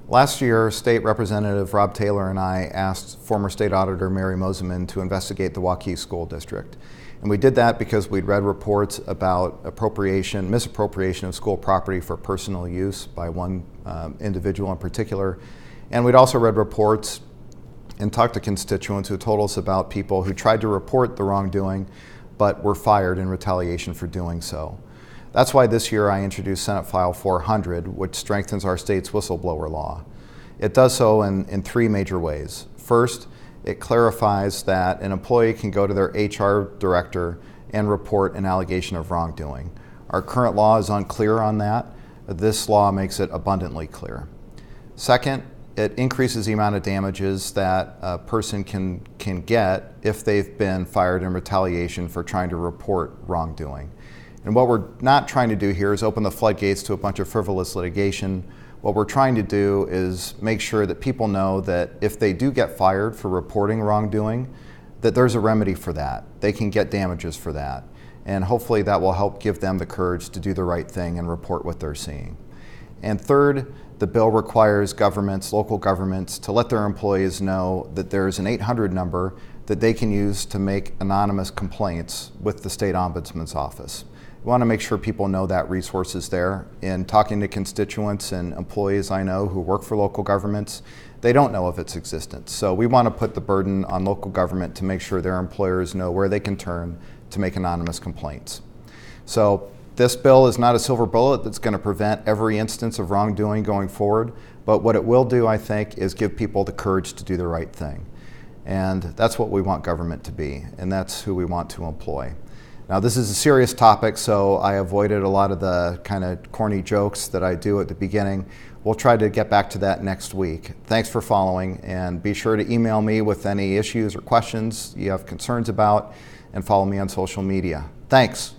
Last year, State Representative Rob Taylor and I asked former State Auditor Mary Moseman to investigate the Waukee School District. And we did that because we'd read reports about misappropriation of school property for personal use by one individual in particular. And we'd also read reports and talked to constituents who told us about people who tried to report the wrongdoing but were fired in retaliation for doing so. That's why this year I introduced Senate File 400, which strengthens our state's whistleblower law. It does so in three major ways. First, it clarifies that an employee can go to their HR director and report an allegation of wrongdoing. Our current law is unclear on that. This law makes it abundantly clear. Second, it increases the amount of damages that a person can get if they've been fired in retaliation for trying to report wrongdoing. And what we're not trying to do here is open the floodgates to a bunch of frivolous litigation. What we're trying to do is make sure that people know that if they do get fired for reporting wrongdoing, that there's a remedy for that. They can get damages for that. And hopefully that will help give them the courage to do the right thing and report what they're seeing. And third, the bill requires governments, local governments, to let their employees know that there's an 800 number that they can use to make anonymous complaints with the State Ombudsman's office. We want to make sure people know that resource is there. In talking to constituents and employees I know who work for local governments, they don't know of its existence. So we want to put the burden on local government to make sure their employers know where they can turn to make anonymous complaints. So this bill is not a silver bullet that's going to prevent every instance of wrongdoing going forward, but what it will do, I think, is give people the courage to do the right thing. And that's what we want government to be, and that's who we want to employ. Now, this is a serious topic, so I avoided a lot of the kind of corny jokes that I do at the beginning. We'll try to get back to that next week. Thanks for following, and be sure to email me with any issues or questions you have concerns about, and follow me on social media. Thanks.